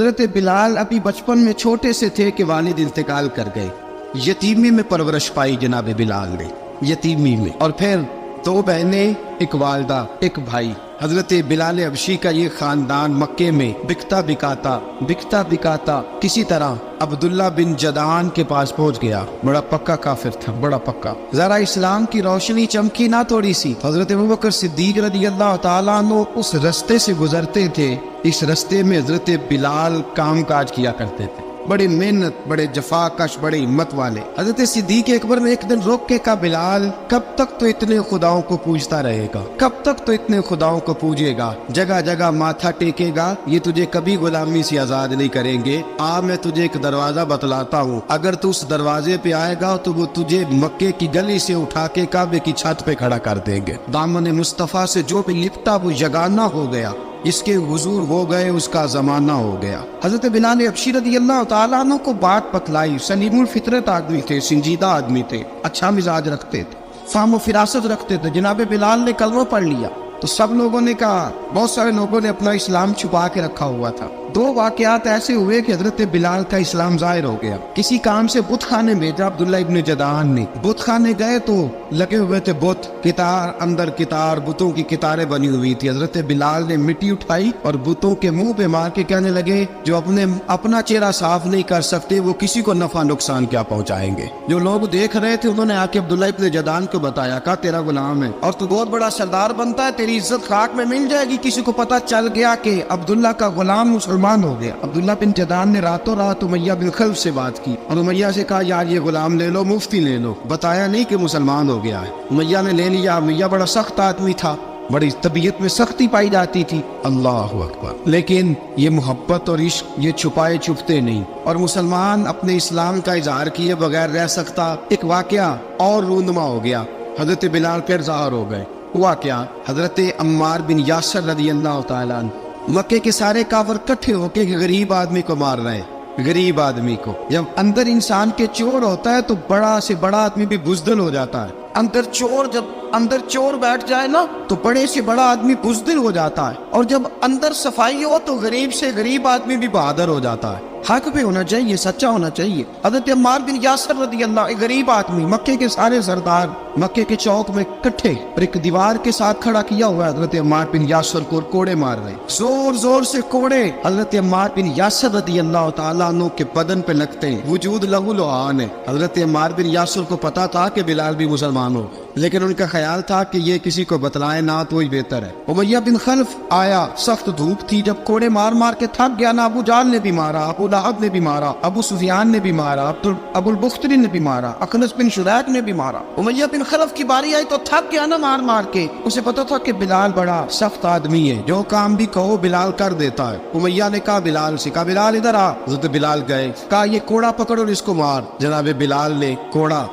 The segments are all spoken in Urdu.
حضرت بلال ابھی بچپن میں چھوٹے سے تھے کہ والد انتقال کر گئے. یتیمی میں پرورش پائی جناب بلال نے، یتیمی میں. اور پھر 2 بہنیں، ایک والدہ، ایک بھائی. حضرت بلال حبشی کا یہ خاندان مکے میں بکتا بکاتا کسی طرح عبداللہ بن جدعان کے پاس پہنچ گیا. بڑا پکا کافر تھا، بڑا پکا. ذرا اسلام کی روشنی چمکی نہ تھوڑی سی. حضرت ابوبکر صدیق رضی اللہ تعالیٰ عنہ اس رستے سے گزرتے تھے. اس رستے میں حضرت بلال کام کاج کیا کرتے تھے، بڑے محنت، بڑے جفا کش، بڑے ہمت والے. حضرت صدیق اکبر نے ایک دن روک کے کہا، بلال کب تک تو اتنے خداؤں کو پوجتا رہے گا، کب تک تو اتنے خداؤں کو پوجے گا، جگہ جگہ ماتھا ٹیکے گا، یہ تجھے کبھی غلامی سے آزاد نہیں کریں گے. میں تجھے ایک دروازہ بتلاتا ہوں، اگر تو اس دروازے پہ آئے گا تو وہ تجھے مکے کی گلی سے اٹھا کے کعبے کی چھت پہ کھڑا کر دیں گے. دامن مصطفیٰ سے جو بھی لپٹا وہ یگانہ ہو گیا، اس کے حضور ہو گئے، اس کا زمانہ ہو گیا. حضرت بلال حبشی رضی اللہ تعالیٰ عنہ کو بات پتلائی. سلیم الفطرت آدمی تھے، سنجیدہ آدمی تھے، اچھا مزاج رکھتے تھے، فہم و فراست رکھتے تھے. جناب بلال نے کلمہ پڑھ لیا تو سب لوگوں نے کہا، بہت سارے لوگوں نے اپنا اسلام چھپا کے رکھا ہوا تھا. 2 واقعات ایسے ہوئے کہ حضرت بلال کا اسلام ظاہر ہو گیا. کسی کام سے بت خانے بھیجا عبداللہ ابن جدعان نے. بت خانے گئے تو لگے ہوئے تھے بت، کتار اندر کتار، بتوں کی کتاریں بنی ہوئی تھی. حضرت بلال نے مٹی اٹھائی اور بتوں کے منہ پہ مار کے کہنے لگے، جو اپنا چہرہ صاف نہیں کر سکتے وہ کسی کو نفع نقصان کیا پہنچائیں گے. جو لوگ دیکھ رہے تھے انہوں نے آ کے عبداللہ ابن جدعان کو بتایا، کہا تیرا غلام ہے اور تو بہت بڑا سردار بنتا ہے، تیری عزت خاک میں مل جائے گی. کسی کو پتہ چل گیا کہ عبداللہ کا غلام مسلمان ہو گیا. عبداللہ بن جدعان نے راتوں رات امیہ بن خلف سے بات کی اور امیہ سے کہا، یار یہ غلام لے لو، مفتی لے لو. بتایا نہیں کہ مسلمان ہو گیا ہے. امیہ نے لے لیا. امیہ بڑا سخت آدمی تھا، بڑی طبیعت میں سختی پائی جاتی تھی. اللہ اکبر. لیکن یہ محبت اور عشق یہ چھپائے چھپتے نہیں، اور مسلمان اپنے اسلام کا اظہار کیے بغیر رہ سکتا. ایک واقعہ اور رونما ہو گیا. حضرت بلال کے ظاہر ہو گئے. ہوا کیا، حضرت عمار بن یاسر رضی اللہ تعالیٰ عنہ، مکے کے سارے کافر کٹھے ہو کے غریب آدمی کو مار رہے ہیں. غریب آدمی کو جب اندر انسان کے چور ہوتا ہے تو بڑا سے بڑا آدمی بھی بزدل ہو جاتا ہے. جب اندر چور بیٹھ جائے نا تو بڑے سے بڑا آدمی بزدل ہو جاتا ہے، اور جب اندر صفائی ہو تو غریب سے غریب آدمی بھی بہادر ہو جاتا ہے. حق پہ ہونا چاہیے، سچا ہونا چاہیے. حضرت عمار بن یاسر رضی اللہ، ایک غریب آدمی، مکے کے سارے سردار مکے کے چوک میں کٹھے اور ایک دیوار کے ساتھ کھڑا کیا ہوا ہے. حضرت عمار بن یاسر کو کوڑے مار رہے، زور زور سے کوڑے حضرت عمار بن یاسر رضی اللہ تعالیٰ عنہ کے بدن پہ لگتے ہیں. وجود لہو لعان ہے. حضرت عمار بن یاسر کو پتا تھا کہ بلال بھی مسلمان ہو، لیکن ان کا خیال تھا کہ یہ کسی کو بتلائے نہ تو ہی بہتر ہے. امیہ بن خلف آیا، سخت دھوپ تھی، جب کوڑے مار مار کے تھک گیا نا، ابو جال نے بھی مارا، ابو لہب نے بھی مارا، ابو سفیان نے بھی مارا، ابو البختری نے بھی مارا، اخنس بن شریک نے بھی مارا. امیہ بن خلف کی باری آئی تو تھک گیا نا مار مار کے. اسے پتا تھا کہ بلال بڑا سخت آدمی ہے، جو کام بھی کہو بلال کر دیتا ہے. امیہ نے کہا بلال سے، کہا بلال ادھر آ. حضرت بلال گئے، کہا یہ کوڑا پکڑو اور اس کو مار. جناب بلال نے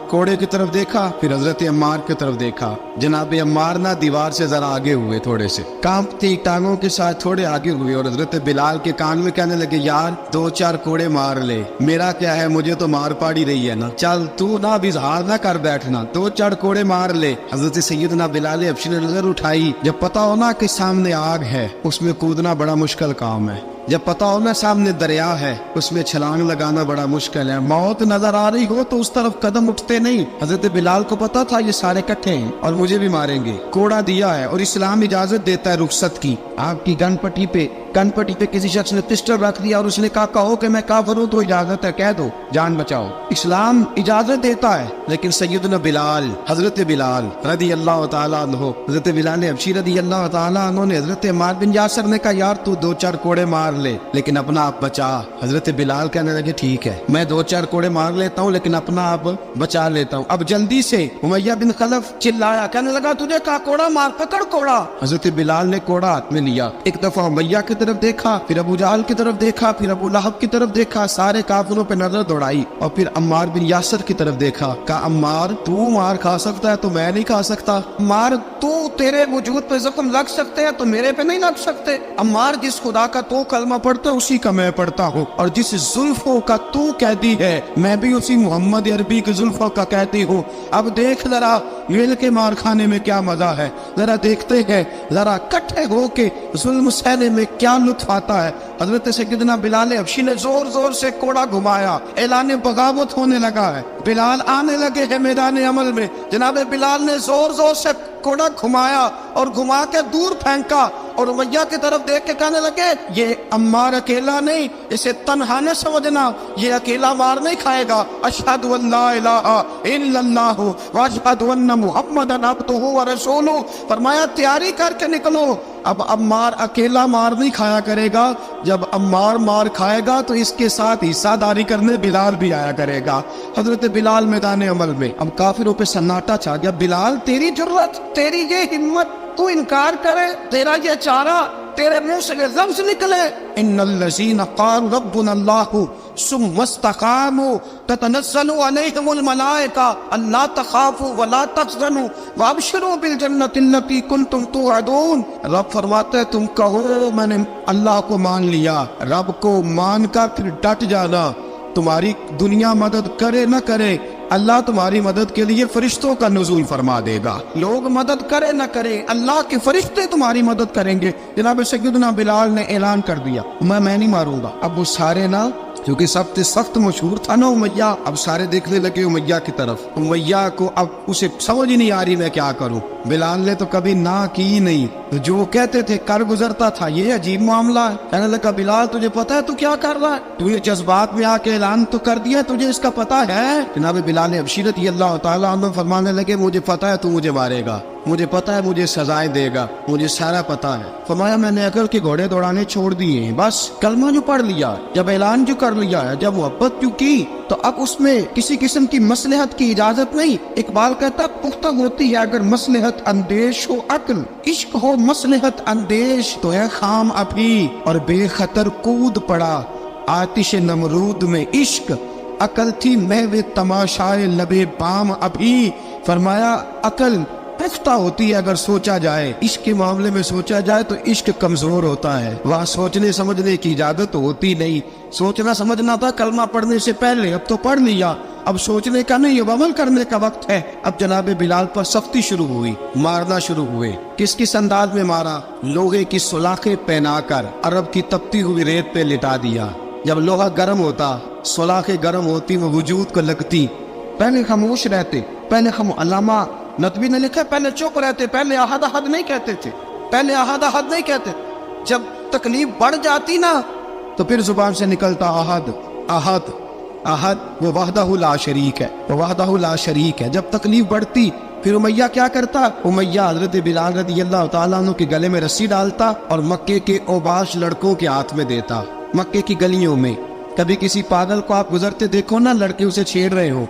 کوڑے کی طرف دیکھا، پھر حضرت عمار کی طرف دیکھا. جناب عمار نہ دیوار سے ذرا آگے ہوئے، تھوڑے سے کانپتی ٹانگوں کے ساتھ تھوڑے آگے ہوئے، اور حضرت بلال کے کان میں کہنے لگے، یار 2-4 کوڑے مار لے، میرا کیا ہے، مجھے تو مار پاڑی رہی ہے نا، چل تو نہ بھی اظہار نہ کر بیٹھنا، 2-4 کوڑے مار لے. حضرت سیدنا بلال حبشی نے نظر اٹھائی. جب پتا ہونا کہ سامنے آگ ہے اس میں کودنا بڑا مشکل کام ہے. جب پتا ہو نا سامنے دریا ہے اس میں چھلانگ لگانا بڑا مشکل ہے. موت نظر آ رہی ہو تو اس طرف قدم اٹھتے نہیں. حضرت بلال کو پتا تھا یہ سارے کٹھے ہیں اور مجھے بھی ماریں گے. کوڑا دیا ہے اور اسلام اجازت دیتا ہے رخصت کی. آپ کی گن پٹی پہ کسی شخص نے پسٹل رکھ دیا اور اس نے کہا کہو کہ میں کافر ہوں تو اجازت ہے، کہہ دو، جان بچاؤ. اسلام اجازت دیتا ہے. لیکن سیدنا بلال، حضرت بلال رضی اللہ تعالیٰ عنہ، حضرت بلال حبشی رضی اللہ تعالیٰ عنہ نے حضرت عمار بن یاسر نے کہا، یار تو 2-4 کوڑے مار لے لیکن اپنا آپ بچا. حضرت بلال کہنے لگے، ٹھیک ہے میں 2-4 کوڑے مار لیتا ہوں لیکن اپنا آپ بچا لیتا ہوں. اب جلدی سے امیہ بن خلف چلایا، کہنے لگا تجھے کہا کوڑا مار، پکڑ کوڑا. حضرت بلال نے کوڑا ہاتھ میں لیا، ایک دفعہ امیہ کی طرف دیکھا، پھر ابو جہل کی طرف دیکھا، پھر ابو لہب کی طرف دیکھا، سارے کافروں پہ نظر دوڑائی، اور پھر عمار بن یاسر کی طرف دیکھا. کہا عمار تو مار کھا سکتا ہے تو میں نہیں کھا سکتا. عمار تیرے وجود پہ زخم لگ سکتے ہیں تو میرے پہ نہیں لگ سکتے. عمار جس خدا کا تو کلمہ پڑھتا ہے اسی کا میں پڑھتا ہوں، اور جس زلفوں کا تو قیدی ہے میں بھی اسی محمد عربی کی زلفوں کا قیدی ہوں. اب دیکھ ذرا مل کے مار کھانے میں کیا مزہ ہے، ذرا دیکھتے ہیں، ذرا کٹھے ہو کے ظلم سہنے میں کیا کیا لطف آتا ہے. حضرت سیدنا بلال حبشی نے زور زور سے کوڑا گھمایا, اعلان بغاوت ہونے لگا ہے, بلال آنے لگے ہیں میدان عمل میں. جناب بلال نے زور زور سے کوڑا گھمایا اور گھما کے دور پھینکا, اور امیہ کی طرف دیکھ کے کہنے لگے یہ عمار اکیلا نہیں, اسے تنہا نہ سمجھنا, یہ اکیلا مار نہیں کھائے گا. اشہد ان لا الہ الا اللہ واشہد ان محمدن عبدہ ورسولہ. فرمایا تیاری کر کے نکلو, اب عمار اکیلا مار نہیں کھایا کرے گا, جب عمار مار کھائے گا تو اس کے ساتھ حصہ داری کرنے بلال بھی آیا کرے گا. حضرت بلال میدان عمل میں, اب کافروں پہ سناٹا چھا گیا. بلال تیری جرت, تیری یہ ہمت, تو انکار کرے, تیرا یہ چارہ, تیرے منہ سے یہ لفظ نکلے, ان الذین قالوا ربنا اللہ ثم استقاموا تتنزل علیہم الملائکہ الا تخافوا ولا تحزنوا وابشروا بالجنۃ التی کنتم توعدون. رب فرماتے ہیں تم کہو میں نے اللہ کو مان لیا, رب کو مان کر پھر ڈٹ جانا. تمہاری دنیا مدد کرے نہ کرے, اللہ تمہاری مدد کے لیے فرشتوں کا نزول فرما دے گا. لوگ مدد کرے نہ کرے, اللہ کے فرشتے تمہاری مدد کریں گے. جناب سیدنا بلال نے اعلان کر دیا میں نہیں ماروں گا. اب وہ سارے نا, کیونکہ سب سے سخت مشہور تھا نا امیہ, اب سارے دیکھنے لگے امیہ کی طرف. امیہ کو اب اسے سمجھ ہی نہیں آ رہی میں کیا کروں. بلال نے تو کبھی نہ کی نہیں, جو کہتے تھے کر گزرتا تھا. یہ عجیب معاملہ ہے. کہنے لگا بلال تجھے پتا ہے تو کیا کر رہا ہے, تو یہ جذبات میں آ کے اعلان تو کر دیا, تجھے اس کا پتا ہے. جناب بلال حبشی رضی اللہ تعالیٰ عنہ فرمانے لگے مجھے پتا ہے تو مجھے مارے گا, مجھے پتا ہے مجھے سزائیں دے گا, مجھے سارا پتا ہے. فرمایا میں نے عقل کے گھوڑے دوڑانے چھوڑ دیے ہیں, بس کلمہ جو پڑھ لیا, جب اعلان جو کر لیا ہے, جب محبت جو کی, تو اب اس میں کسی قسم کی مصلحت کی اجازت نہیں. اقبال کہتا پختہ ہوتی ہے اگر مصلحت اندیش ہو عقل, عشق ہو مصلحت اندیش تو ہے خام ابھی اور بے خطر کود پڑا آتش نمرود میں عشق, عقل تھی محو تماشائے لبے بام ابھی. فرمایا عقل پختہ ہوتی ہے اگر سوچا جائے, عشق کے معاملے میں سوچا جائے تو عشق کمزور ہوتا ہے, وہاں سوچنے سمجھنے کی اجازت ہوتی نہیں. سوچنا سمجھنا تھا کلمہ پڑھنے سے پہلے, اب تو پڑھ لیا, اب سوچنے کا نہیں, اب عمل کرنے کا وقت ہے. اب جناب بلال پر سختی شروع ہوئی, مارنا شروع ہوئے. کس انداز میں مارا, لوہے کی سلاخیں پہنا کر عرب کی تپتی ہوئی ریت پہ لٹا دیا. جب لوہا گرم ہوتا, سلاخیں گرم ہوتی, وہ وجود کو لگتی. پہلے خاموش رہتے, پہلے ہم علامہ ندوی نے لکھا پہلے چپ رہتے, پہلے احد احد نہیں کہتے تھے, پہلے احد احد نہیں کہتے. جب تکلیف بڑھ جاتی نا تو پھر زبان سے نکلتا احد احد احد. وہ وحدہ لا شریک ہے, وہ وحدہ لا شریک ہے. جب تکلیف بڑھتی پھر امیہ کیا کرتا, امیہ حضرت بلال رضی اللہ تعالیٰ عنہ کے گلے میں رسی ڈالتا اور مکے کے اوباش لڑکوں کے ہاتھ میں دیتا. مکے کی گلیوں میں کبھی کسی پاگل کو آپ گزرتے دیکھو نا, لڑکے اسے چھیڑ رہے ہو,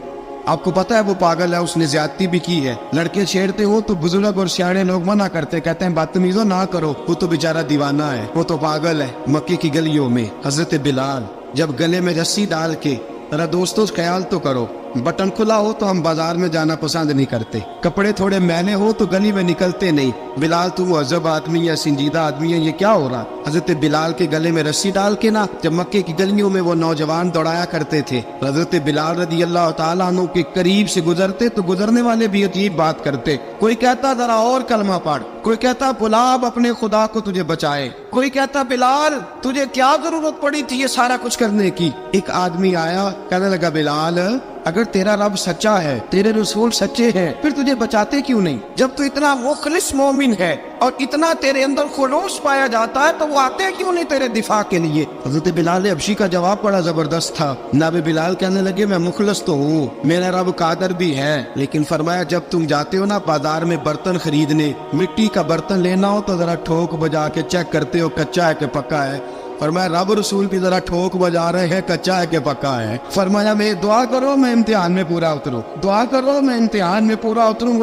آپ کو پتا ہے وہ پاگل ہے, اس نے زیادتی بھی کی ہے, لڑکے چھیڑتے ہو تو بزرگ اور سیاڑے لوگ منع کرتے, کہتے ہیں بدتمیزوں نہ کرو, وہ تو بیچارہ دیوانہ ہے, وہ تو پاگل ہے. مکے کی گلیوں میں حضرت بلال جب گلے میں رسی ڈال کے, ذرا دوستوں خیال تو کرو, بٹن کھلا ہو تو ہم بازار میں جانا پسند نہیں کرتے, کپڑے تھوڑے میلے ہو تو گلی میں نکلتے نہیں. بلال تو مہذب آدمی ہے, سنجیدہ آدمی ہے, یہ کیا ہو رہا. حضرت بلال کے گلے میں رسی ڈال کے نا جب مکے کی گلیوں میں وہ نوجوان دوڑایا کرتے تھے, حضرت بلال رضی اللہ تعالیٰ عنہ کے قریب سے گزرتے تو گزرنے والے بھی عجیب بات کرتے. کوئی کہتا ذرا اور کلمہ پڑھ, کوئی کہتا بلا اب اپنے خدا کو تجھے بچائے, کوئی کہتا بلال تجھے کیا ضرورت پڑی تھی یہ سارا کچھ کرنے کی. ایک آدمی آیا, کہنے لگا بلال اگر تیرا رب سچا ہے, تیرے رسول سچے ہیں, پھر تجھے بچاتے کیوں نہیں؟ جب تو اتنا مخلص مومن ہے اور اتنا تیرے اندر خلوص پایا جاتا ہے تو وہ آتے کیوں نہیں تیرے دفاع کے لیے؟ حضرت بلال حبشی کا جواب بڑا زبردست تھا. جناب بلال کہنے لگے میں مخلص تو ہوں, میرا رب قادر بھی ہے, لیکن فرمایا جب تم جاتے ہو نا بازار میں برتن خریدنے, مٹی کا برتن لینا ہو تو ذرا ٹھوک بجا کے چیک کرتے ہو کچا ہے کہ پکا ہے. فرمایا رب رسول بھی ذرا ٹھوک بجا رہے ہیں کچا ہے کہ پکا ہے. فرمایا میں دعا کرو میں امتحان میں پورا اتروں, دعا کرو میں امتحان میں پورا اتروں,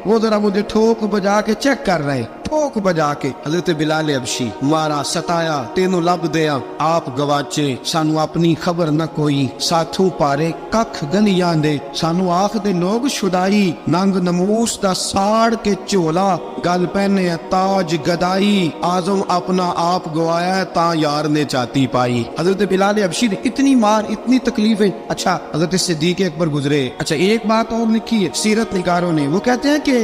وہ ذرا مجھے ٹھوک بجا کے چیک کر رہے, ٹھوک بجا کے. حضرت بلال حبشی مارا ستایا تینوں لب دیا آپ گواچے, سانو اپنی خبر نہ کوئی, ساتھوں پارے ککھ گلیاں دے, سانو آخ دے لوگ شدائی, ننگ نموس دا ساڑ کے چولا, گل پہنے تاج گدائی, آزم اپنا آپ گوایا ہے تا یار نے چاتی پائی. حضرت بلال حبشی نے اتنی مار اتنی تکلیفیں. اچھا حضرت صدیق اکبر گزرے. اچھا ایک بات اور لکھی ہے سیرت نگاروں نے, وہ کہتے ہیں کہ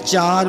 4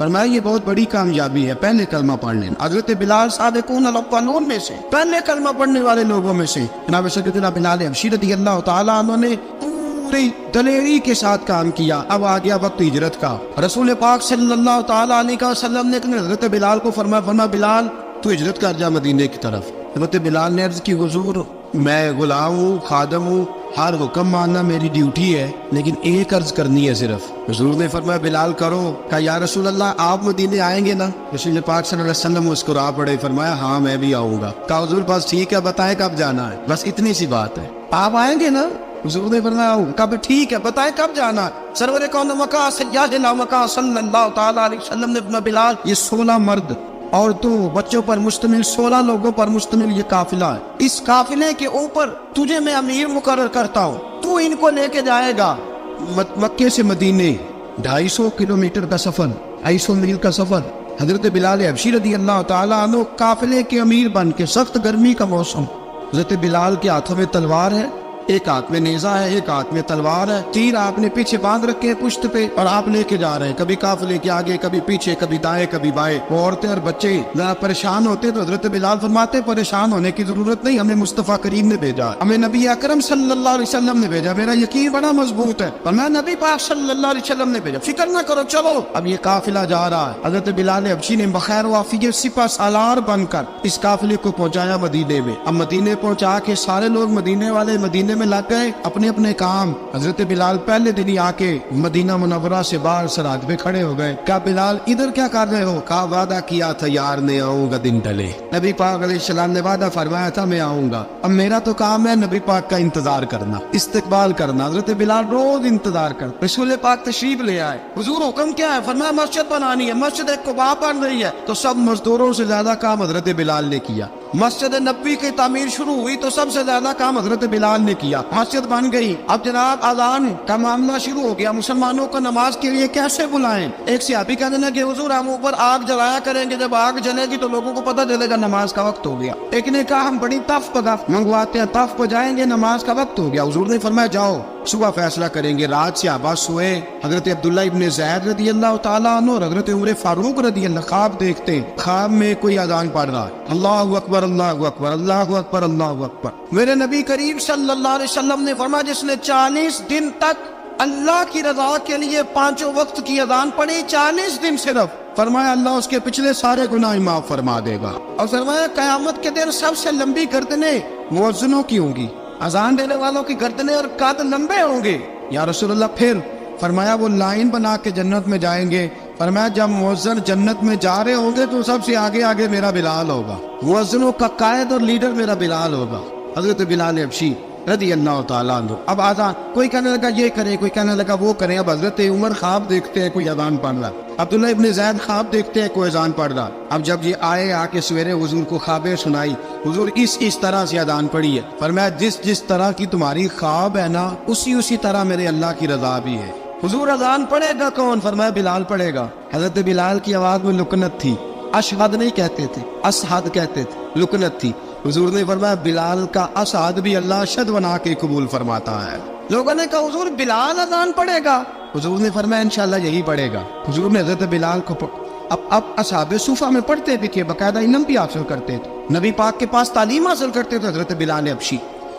فرمایا یہ بہت بڑی کامیابی ہے، پہلے کلمہ پڑھ لینا۔ حضرت بلال سابقون الاولون میں سے، پہلے کلمہ پڑھنے والے لوگوں میں سے جناب سیدنا بلال حبشی رضی اللہ تعالیٰ عنہ نے پوری دلیری کے ساتھ کام کیا۔ اب آ گیا وقت ہجرت کا۔ رسول پاک صلی اللہ تعالیٰ علیہ وسلم نے حضرت بلال کو فرمایا بلال تو ہجرت کر جا مدینے کی طرف۔ حضرت بلال نے عرض کی حضور میں غلام ہوں، خادم ہوں، ہر حکم ماننا میری ڈیوٹی ہے، لیکن ایک عرض کرنی ہے صرف۔ حضور نے فرمایا بلال کرو۔ کہا یا رسول اللہ آپ مدینے آئیں گے نا؟ رسول پاک صلی اللہ علیہ وسلم مسکرا پڑے، فرمایا ہاں میں بھی آؤں گا۔ کہا حضور بس ٹھیک ہے، بتائیں کب جانا ہے، بس اتنی سی بات ہے، آپ آئیں گے نا؟ حضور نے فرمایا آؤں۔ کہا ٹھیک ہے، بتائیں کب جانا ہے۔ سرور کون مکہ سیدنا مکہ صلی اللہ تعالیٰ علیہ وسلم نے فرمایا بلال یہ 16 مرد عورتوں بچوں پر مشتمل 16 لوگوں پر مشتمل یہ قافلہ ہے، اس قافلے کے اوپر تجھے میں امیر مقرر کرتا ہوں، تو ان کو لے کے جائے گا مکے سے مدینے 250 کلومیٹر کا سفر، 250 میل کا سفر۔ حضرت بلال حبشی رضی اللہ تعالیٰ عنہ قافلے کے امیر بن کے، سخت گرمی کا موسم، حضرت بلال کے ہاتھوں میں تلوار ہے، ایک ہاتھ میں نیزہ ہے، ایک ہاتھ میں تلوار ہے، تیر آپ نے پیچھے باندھ رکھے پشت پہ اور آپ لے کے جا رہے ہیں، کبھی قافلے کے آگے کبھی پیچھے، کبھی دائیں کبھی بائیں۔ وہ عورتیں اور بچے ذرا پریشان ہوتے تو حضرت بلال فرماتے پریشان ہونے کی ضرورت نہیں، ہمیں مصطفیٰ کریم نے بھیجا، ہمیں نبی اکرم صلی اللہ علیہ وسلم نے بھیجا، میرا یقین بڑا مضبوط ہے، پر میں نبی پاک صلی اللہ علیہ وسلم نے بھیجا، فکر نہ کرو چلو۔ اب یہ قافلہ جا رہا ہے، حضرت بلال حبشی نے بخیر و عافیت سپہ سالار بن کر اس قافلے کو پہنچایا مدینے میں۔ اب مدینے پہنچا کے سارے لوگ مدینے والے مدینے میں لگ گئے اپنے اپنے کام۔ حضرت بلال پہلے دن ہی آ کے مدینہ منورہ سے باہر سرحد پہ کھڑے ہو گئے۔ کہا بلال ادھر کیا کر رہے ہو؟ کہا وعدہ کیا تھا یار نے آؤں گا دن ڈلے، نبی پاک علیہ السلام نے وعدہ فرمایا تھا میں آؤں گا، اب میرا تو کام ہے نبی پاک کا انتظار کرنا، استقبال کرنا۔ حضرت بلال روز انتظار کر، رسول پاک تشریف لے آئے، حضور حکم کیا ہے؟ فرمایا مسجد بنانی ہے، مسجد قباء بن رہی ہے، تو سب مزدوروں سے زیادہ کام حضرت بلال نے کیا۔ مسجد نبوی کی تعمیر شروع ہوئی تو سب سے زیادہ کام حضرت بلال نے کیا، مسجد بن گئی۔ اب جناب اذان کا معاملہ شروع ہو گیا، مسلمانوں کو نماز کے لیے کیسے بلائیں؟ ایک صحابی کہنے لگے کہ حضور ہم اوپر آگ جلایا کریں گے، جب آگ جلے گی تو لوگوں کو پتہ چلے گا نماز کا وقت ہو گیا۔ ایک نے کہا ہم بڑی تف منگواتے ہیں، تف بجائیں گے، نماز کا وقت ہو گیا۔ حضور نے فرمایا جاؤ صبح فیصلہ کریں گے۔ رات صحابہ سوئے، حضرت عبداللہ ابن زید رضی اللہ تعالیٰ عنہ اور حضرت عمر فاروق رضی اللہ خواب دیکھتے ہیں، خواب میں کوئی اذان پڑھ رہا ہے، اللہ اکبر اللہ اکبر اللہ اکبر اللہ اکبر۔ میرے نبی کریم صلی اللہ علیہ وسلم نے فرمایا جس نے 40 دن تک اللہ کی رضا کے لیے 5 وقت کی اذان پڑھی، 40 دن صرف، فرمایا اللہ اس کے پچھلے سارے گناہ معاف فرما دے گا۔ اور فرمایا قیامت کے دن سب سے لمبی گردنیں مؤذنوں کی ہوں گی، اذان دینے والوں کی گردنیں اور قد لمبے ہوں گے۔ یا رسول اللہ پھر؟ فرمایا وہ لائن بنا کے جنت میں جائیں گے، فرمایا جب مؤذن جنت میں جا رہے ہوں گے تو سب سے آگے آگے میرا بلال ہوگا، مؤذنوں کا قائد اور لیڈر میرا بلال ہوگا، حضرت بلال حبشی رضی اللہ تعالیٰ عنہ۔ اب آزان کوئی کہنے لگا یہ کریں، کوئی کہنے لگا وہ کریں۔ اب حضرت عمر خواب دیکھتے ہیں کوئی اذان پڑھ رہا، عبداللہ ابن زید خواب دیکھتے ہیں کوئی اذان پڑھ رہا۔ اب جب یہ آئے آ کے سویرے حضور کو خوابیں سنائی، حضور اس طرح سے اذان پڑھی ہے، فرمایا جس طرح کی تمہاری خواب ہے نا اسی طرح میرے اللہ کی رضا بھی ہے۔ حضور اذان پڑھے گا کون؟ فرمایا بلال پڑھے گا۔ حضرت بلال کی آواز میں لکنت تھی، اشہد نہیں کہتے تھے، اسہد کہتے تھے، لکنت تھی۔ حضور نے فرمایا بلال کا اسعد بھی اللہ اشہد بنا کے قبول فرماتا ہے۔ لوگوں نے کہا حضور بلال اذان پڑھے گا؟ حضور نے فرمایا انشاءاللہ یہی پڑھے گا۔ حضور نے حضرت بلال کو اب اصحاب صوفہ میں پڑھتے بھی تھے، باقاعدہ علم بھی حاصل کرتے تھے، نبی پاک کے پاس تعلیم حاصل کرتے تھے حضرت بلال حبشی۔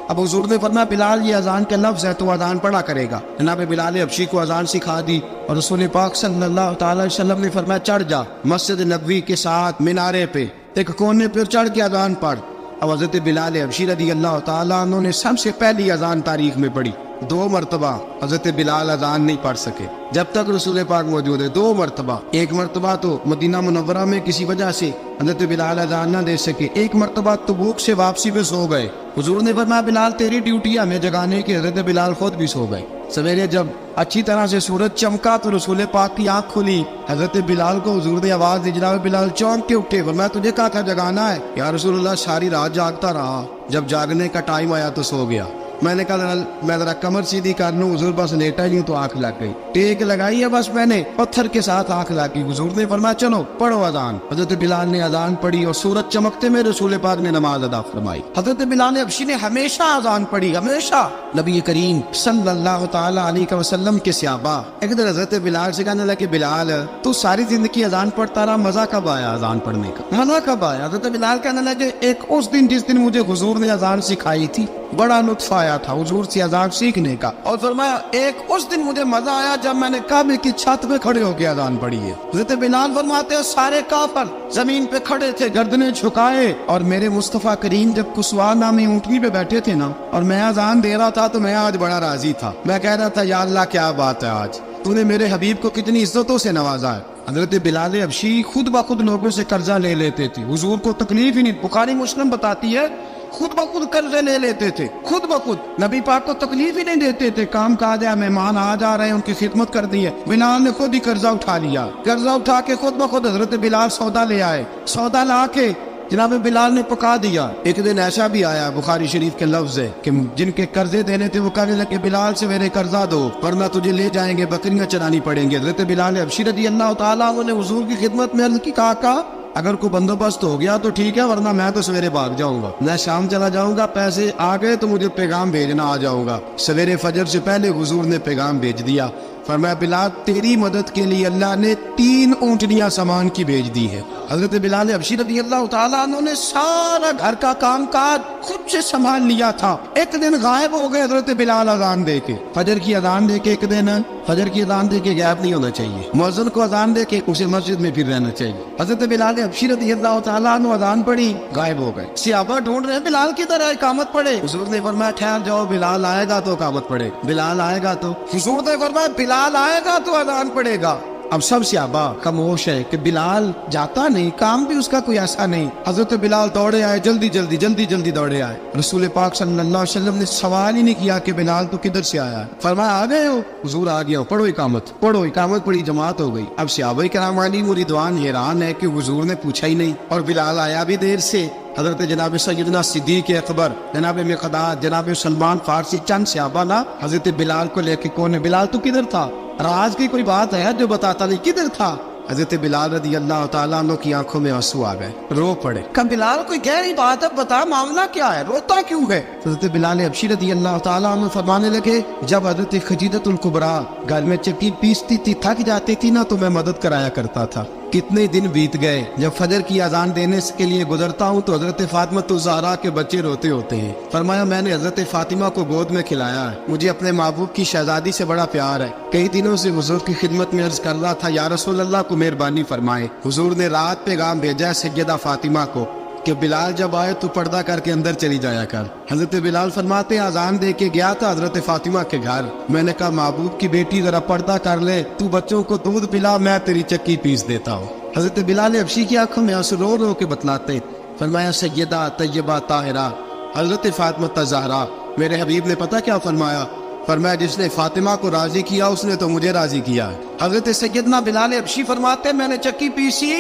اب حضور نے فرمایا بلال یہ اذان کا لفظ ہے تو اذان پڑھا کرے گا۔ جناب بلال حبشی کو اذان سکھا دی اور رسول پاک صلی اللہ تعالی وسلم نے فرمایا چڑھ جا مسجد نبوی کے ساتھ مینارے پہ ایک کونے پہ چڑھ کے اذان پڑھ۔ اب حضرت بلال حبشی رضی اللہ تعالیٰ عنہ نے سب سے پہلی اذان تاریخ میں پڑھی، 2 مرتبہ حضرت بلال اذان نہیں پڑھ سکے جب تک رسول پاک موجود ہے، 2 مرتبہ۔ ایک مرتبہ تو مدینہ منورہ میں کسی وجہ سے حضرت بلال اذان نہ دے سکے، ایک مرتبہ تبوک سے واپسی پہ سو گئے۔ حضور نے فرمایا بلال تیری ڈیوٹی ہے ہمیں جگانے کی، حضرت بلال خود بھی سو گئے۔ سویرے جب اچھی طرح سے سورج چمکا تو رسول پاک کی آنکھ کھلی، حضرت بلال کو حضور نے آواز دی، جناب بلال چونک کے اٹھے، فرمایا تجھے کہا تھا جگانا ہے؟ یا رسول اللہ ساری رات جاگتا رہا، جب جاگنے کا ٹائم آیا تو سو گیا۔ میں نے کہا میں ذرا کمر سیدھی کر لوں، حضور بس لیٹا ہی ہوں تو آنکھ لگ گئی، ٹیک لگائی ہے بس میں نے، پتھر کے ساتھ آنکھ لگ گئی۔ حضور نے فرمایا چلو پڑھو اذان۔ حضرت بلال نے اذان پڑھی اور سورج چمکتے میں رسول پاک نے نماز ادا فرمائی۔ حضرت بلال حبشی نے ہمیشہ اذان پڑھی، ہمیشہ۔ نبی کریم صلی اللہ تعالی علیہ وسلم کے صحابہ ایک دن حضرت بلال سے کہنے لگے بلال تو ساری زندگی اذان پڑھتا رہا، مزہ کب آیا اذان پڑھنے کا، مزہ کب آیا؟ حضرت بلال کہنے لگے ایک اس دن جس دن مجھے حضور نے اذان سکھائی تھی بڑا لطف آیا تھا حضور سے اذان سیکھنے کا، اور فرمایا ایک اس دن مجھے مزہ آیا جب میں نے کعبے کی چھت پہ کھڑے ہو کے اذان پڑھی ہے۔ حضرت بلال فرماتے ہیں سارے کافر زمین پہ کھڑے تھے گردنیں جھکائے، اور میرے مصطفیٰ کریم جب کسوا نامی اونٹنی پہ بیٹھے تھے نا اور میں اذان دے رہا تھا تو میں آج بڑا راضی تھا، میں کہہ رہا تھا یا اللہ کیا بات ہے، آج تو نے میرے حبیب کو کتنی عزتوں سے نوازا ہے۔ حضرت بلال حبشی خود بخود لوگوں سے قرضہ لے لیتے تھے، حضور کو تکلیف ہی نہیں، بخاری مسلم بتاتی ہے خود بخود قرضے لے لیتے تھے، خود بخود نبی پاک کو تکلیف ہی نہیں دیتے تھے، کام کاج ہے مہمان آ جا رہے ہیں ان کی خدمت کر دی ہے، بلال نے خود ہی قرضہ اٹھا لیا، قرضہ اٹھا کے خود بخود حضرت بلال سودا لے آئے، سودا لا کے جناب بلال نے پکا دیا۔ ایک دن ایسا بھی آیا بخاری شریف کے لفظ ہے کہ جن کے قرضے دینے تھے وہ کہنے لگے بلال سے میرے قرضہ دو ورنہ تجھے لے جائیں گے، بکریاں چرانی پڑیں گے۔ حضرت بلال حبشی رضی اللہ تعالیٰ عنہ نے حضور کی خدمت میں عرض کی، کہا اگر کوئی بندوبست ہو گیا تو ٹھیک ہے ورنہ میں تو سویرے بھاگ جاؤں گا، میں شام چلا جاؤں گا، پیسے آ گئے تو مجھے پیغام بھیجنا آ جاؤں گا۔ سویرے فجر سے پہلے حضور نے پیغام بھیج دیا، فرمایا بلال تیری مدد کے لیے اللہ نے 3 اونٹنیاں سامان کی بھیج دی ہے۔ حضرت بلال حبشی رضی اللہ تعالیٰ عنہ نے سارا گھر کا کام کاج خود سے سنبھال لیا تھا۔ ایک دن غائب ہو گئے حضرت بلال اذان دے کے، فجر کی اذان دے کے، ایک دن فجر کی اذان دے کے غائب نہیں ہونا چاہیے، مؤذن کو اذان دے کے اسے مسجد میں پھر رہنا چاہیے۔ حضرت بلال حبشی رضی اللہ تعالیٰ عنہ اذان پڑھی، غائب ہو گئے، صحابہ ڈھونڈ رہے ہیں بلال کی طرح اقامت پڑھے، حضور نے فرمایا ٹھہر جاؤ، بلال آئے گا تو اقامت پڑھے، بلال آئے گا تو، حضور نے فرمایا بلال آئے گا تو اذان پڑھے گا۔ اب سب صحابہ خاموش ہے کہ بلال جاتا نہیں، کام بھی اس کا کوئی ایسا نہیں۔ حضرت بلال دوڑے آئے، جلدی جلدی دوڑے آئے۔ رسول پاک صلی اللہ علیہ وسلم نے سوال ہی نہیں کیا کہ بلال تو کدھر سے آیا ہے، فرمایا آ گئے ہو؟ حضور آ گیا ہوں، پڑھو اقامت پڑھی، جماعت ہو گئی۔ اب صحابہ کرام علی مریدوان حیران ہے کہ حضور نے پوچھا ہی نہیں اور بلال آیا بھی دیر سے۔ حضرت جناب سیدنا صدیق اکبر، جناب مقداد، جناب سلمان فارسی، چند صحابہ نا حضرت بلال کو لے کے کون ہے بلال تو کدھر تھا، راز کی کوئی بات ہے جو بتاتا نہیں کدھر تھا؟ حضرت بلال رضی اللہ تعالیٰ عنہ کی آنکھوں میں آنسو آ گئے، رو پڑے، کہ بلال کوئی گہری بات ہے، بتا معاملہ کیا ہے، روتا کیوں ہے؟ حضرت بلال حبشی رضی اللہ تعالیٰ عنہ فرمانے لگے جب حضرت خدیجۃ الکبریٰ گھر میں چکی پیستی تھی، تھک جاتی تھی نا تو میں مدد کرایا کرتا تھا۔ کتنے دن بیت گئے، جب فجر کی اذان دینے کے لیے گزرتا ہوں تو حضرت فاطمہ الزہرا کے بچے روتے ہوتے ہیں، فرمایا میں نے حضرت فاطمہ کو گود میں کھلایا ہے، مجھے اپنے محبوب کی شہزادی سے بڑا پیار ہے، کئی دنوں سے حضور کی خدمت میں عرض کر رہا تھا یا رسول اللہ کو مہربانی فرمائے۔ حضور نے رات پیغام بھیجا ہے سیدہ فاطمہ کو کہ بلال جب آئے تو پردہ کر کے اندر چلی جایا کر۔ حضرت بلال فرماتے ہیں اذان دے کے گیا تھا حضرت فاطمہ کے گھر، میں نے کہا محبوب کی بیٹی ذرا پردہ کر لے، تو بچوں کو دودھ پلا، میں تیری چکی پیس دیتا ہوں۔ حضرت بلال حبشی کی آنکھوں میں آنسو رو رو کے بتلاتے، فرمایا سیدہ طیبہ طاہرہ حضرت فاطمہ الزہرا، میرے حبیب نے پتہ کیا فرمایا؟ فرمایا جس نے فاطمہ کو راضی کیا اس نے تو مجھے راضی کیا۔ حضرت سیدنا بلال حبشی فرماتے میں نے چکی پیسی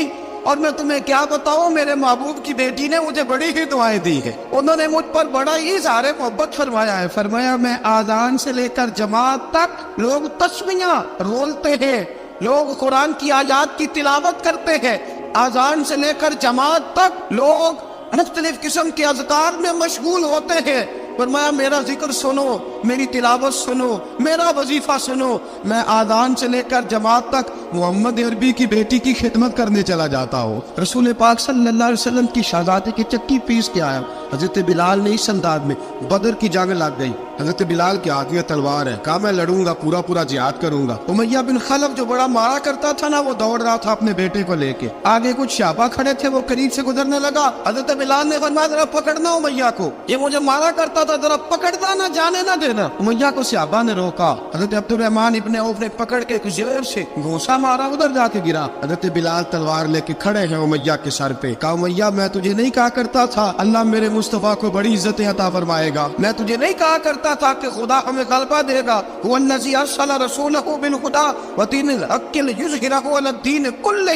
اور میں تمہیں کیا بتاؤں، میرے محبوب کی بیٹی نے مجھے بڑی ہی دعائیں دی ہے، انہوں نے مجھ پر بڑا ہی اظہار محبت فرمایا ہے۔ فرمایا میں آذان سے لے کر جماعت تک لوگ تسمیاں رولتے ہیں، لوگ قرآن کی آیات کی تلاوت کرتے ہیں، آذان سے لے کر جماعت تک لوگ مختلف قسم کے اذکار میں مشغول ہوتے ہیں۔ فرمایا میرا ذکر سنو، میری تلاوت سنو، میرا وظیفہ سنو، میں آذان سے لے کر جماعت تک محمد عربی کی بیٹی کی خدمت کرنے چلا جاتا ہوں۔ رسول پاک صلی اللہ علیہ وسلم کی شہزادی کی چکی پیس کے آیا۔ حضرت بلال نے اس انداز میں بدر کی جنگ لگ گئی، حضرت بلال کے ہاتھ میں تلوار ہے، کہا میں لڑوں گا، پورا جہاد کروں گا۔ امیہ بن خلف جو بڑا مارا کرتا تھا نا وہ دوڑ رہا تھا اپنے بیٹے کو لے کے، آگے کچھ صحابہ کھڑے تھے، وہ قریب سے گزرنے لگا، حضرت بلال نے فرمایا ذرا پکڑنا امیہ کو، یہ مجھے مارا کرتا تھا، ذرا پکڑنا نہ جانے نہ دینا۔ امیہ کو صحابہ نے روکا، حضرت عبد الرحمن ابن عوف نے پکڑ کے زور سے گھونسا مارا، ادھر جا کے گرا۔ حضرت بلال تلوار لے کے کھڑے ہیں امیہ کے سر پہ، کہا امیہ میں تجھے نہیں کہا کرتا تھا اللہ میرے مصطفیٰ کو بڑی عزتیں عطا فرمائے گا، میں تجھے نہیں کہا کرتا تھا کہ خدا ہمیں غلبہ دے گا، هو الذی ارسل رسولہ بالہدی ودین الحق لیظہرہ علی الدین کلہ،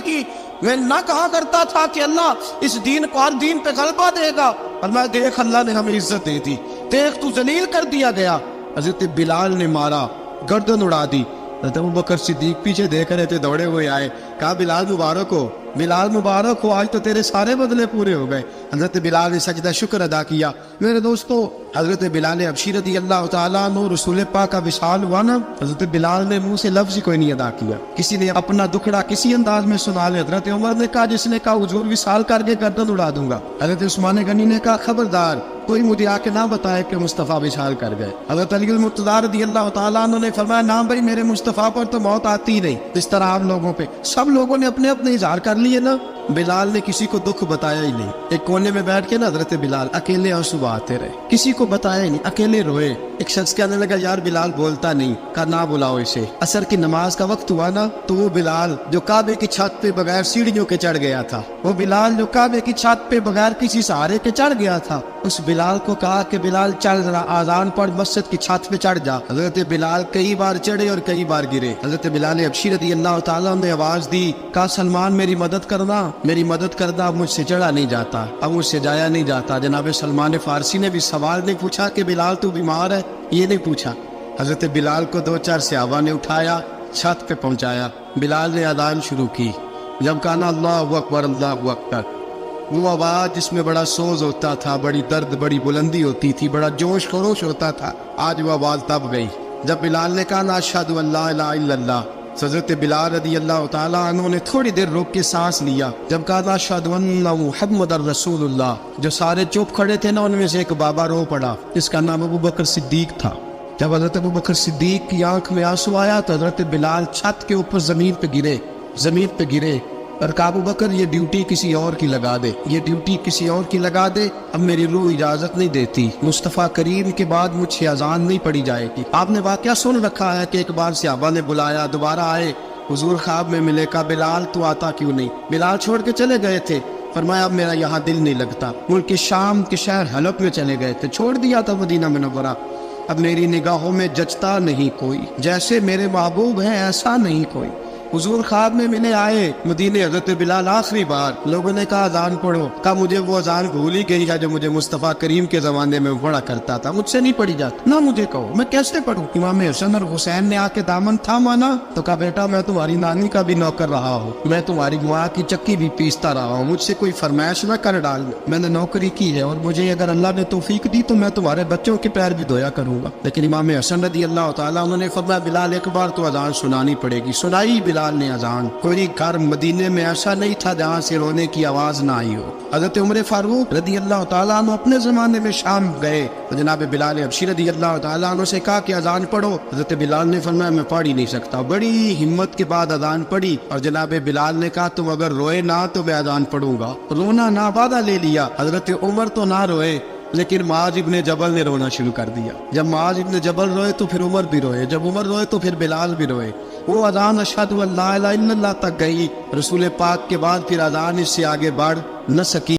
میں نہ کہا کرتا تھا کہ اللہ اس دین کو ہر دین پہ غلبہ دے گا، اور میں دیکھ اللہ نے ہمیں عزت دے دی، دیکھ تو ذلیل کر دیا گیا۔ حضرت بلال نے مارا، گردن اڑا دی۔ حضرت ابوبکر صدیق پیچھے دیکھ رہے تھے، دوڑے ہوئے آئے، کہا بلال مبارک ہو، بلال مبارک ہو، آج تو تیرے سارے بدلے پورے ہو گئے۔ حضرت بلال نے سجدہ شکر ادا کیا۔ میرے دوستو، حضرت بلال حبشی رضی اللہ تعالیٰ عنہ رسول پاک کا وصال ہوا نا، حضرت بلال نے منہ سے لفظ ہی کوئی نہیں ادا کیا۔ کسی نے اپنا دکھڑا کسی انداز میں سنا لے، حضرت عمر نے کہا، جس نے کہا حضور وصال کر کے گردن اڑا دوں گا۔ حضرت عثمان غنی نے کہا، خبردار کوئی مجھے آ کے نہ بتائے کہ مصطفیٰ وصال کر گئے۔ حضرت علی المرتضیٰ رضی اللہ تعالیٰ عنہ نے فرمایا، نہ بھائی میرے مصطفیٰ پر تو موت آتی نہیں، اس طرح آپ لوگوں پہ سب لوگوں نے اپنے اپنے اظہار کر لیے نا، بلال نے کسی کو دکھ بتایا ہی نہیں۔ ایک کونے میں بیٹھ کے نا حضرت بلال اکیلے آنسو بہاتے رہے، کسی کو بتایا ہی نہیں، اکیلے روئے۔ ایک شخص کہنے لگا، یار بلال بولتا نہیں، کہا نہ بلاؤ اسے۔ عصر کی نماز کا وقت ہوا نا، تو وہ بلال جو کعبے کی چھت پہ بغیر سیڑھیوں کے چڑھ گیا تھا، وہ بلال جو کعبے کی چھت پہ بغیر کسی سہارے کے چڑھ گیا تھا، اس بلال کو کہا کہ بلال چل ذرا آذان پڑھ، مسجد کی چھت پہ چڑھ جا۔ حضرت بلال کئی بار چڑھے اور کئی بار گرے۔ حضرت بلال حبشی رضی اللہ تعالیٰ نے آواز دی، کہا سلمان میری مدد کرنا، میری مدد کرنا، اب مجھ سے چڑھا نہیں جاتا، اب مجھ سے جایا نہیں جاتا۔ جناب سلمان فارسی نے بھی سوال نہیں پوچھا کہ بلال تو بیمار ہے، یہ نہیں پوچھا۔ حضرت بلال کو دو چار صحابہ نے اٹھایا، چھت پہ پہنچایا، بلال نے اذان شروع کی۔ جب کہا نا اللہ اکبر اللہ اکبر، وہ آواز جس میں بڑا سوز ہوتا تھا، بڑی درد، بڑی بلندی ہوتی تھی، بڑا جوش خروش ہوتا تھا، آج وہ آواز تب گئی جب بلال نے کہا نا اشہد ان لا الہ الا اللہ۔ حضرت بلال رضی اللہ تعالیٰ عنہ نے تھوڑی دیر روک کے سانس لیا۔ جب کہا نا اشہد ان محمد رسول اللہ، جو سارے چپ کھڑے تھے نا، ان میں سے ایک بابا رو پڑا، اس کا نام ابوبکر صدیق تھا۔ جب حضرت ابوبکر صدیق کی آنکھ میں آنسو آیا تو حضرت بلال چھت کے اوپر زمین پہ گرے اور کہا ابوبکر یہ ڈیوٹی کسی اور کی لگا دے، یہ ڈیوٹی کسی اور کی لگا دے، اب میری روح اجازت نہیں دیتی، مصطفیٰ کریم کے بعد مجھ سے اذان نہیں پڑی جائے گی۔ آپ نے واقعہ سن رکھا ہے کہ ایک بار صحابہ نے بلایا، دوبارہ آئے، حضور خواب میں ملے، کہا بلال تو آتا کیوں نہیں؟ بلال چھوڑ کے چلے گئے تھے، فرمایا اب میرا یہاں دل نہیں لگتا، ملک شام کے شہر حلب میں چلے گئے تھے، چھوڑ دیا تھا مدینہ منورہ، اب میری نگاہوں میں جچتا نہیں کوئی، جیسے میرے محبوب ہیں ایسا نہیں کوئی۔ حضور خواب میں ملے، آئے مدینے، حضرت بلال آخری بار، لوگوں نے کہا اذان پڑھو، کہا مجھے وہ اذان بھول ہی گئی ہے جو مجھے مصطفیٰ کریم کے زمانے میں پڑھا کرتا تھا، مجھ سے نہیں پڑھی جاتی، نہ مجھے کہو، میں کیسے پڑھوں؟ امام حسن اور حسین نے آ کے دامن تھاما نا، تو کہا بیٹا میں تمہاری نانی کا بھی نوکر رہا ہوں، میں تمہاری ماں کی چکی بھی پیستا رہا ہوں، مجھ سے کوئی فرمائش نہ کر ڈال، میں نے نوکری کی ہے اور مجھے اگر اللہ نے توفیق دی تو میں تمہارے بچوں کے پیر بھی دھویا کروں گا۔ لیکن امام حسن رضی اللہ تعالیٰ انہوں نے فرمایا بلال ایک بار تو اذان سنانی پڑے گی۔ سنائی بلال نے اذان۔ کوئی گھر مدینے میں ایسا نہیں تھا جہاں سے رونے کی آواز نہ آئی ہو۔ حضرت عمر فاروق رضی اللہ تعالیٰ عنہ اپنے زمانے میں شام گئے تو جناب بلال حبشی رضی اللہ تعالیٰ عنہ سے کہا کہ اذان پڑھو، حضرت بلال نے فرمایا میں پڑھ ہی نہیں سکتا، بڑی ہمت کے بعد اذان پڑھی، اور جناب بلال نے کہا تم اگر روئے نہ تو میں اذان پڑھوں گا۔ رونا نہ وعدہ لے لیا۔ حضرت عمر تو نہ روئے، لیکن معاذ ابن جبل نے رونا شروع کر دیا۔ جب معاذ ابن جبل روئے تو پھر عمر بھی روئے، جب عمر روئے تو پھر بلال بھی روئے۔ وہ اذان اشہد ان لا الہ الا اللہ تک گئی، رسول پاک کے بعد پھر اذان اس سے آگے بڑھ نہ سکی۔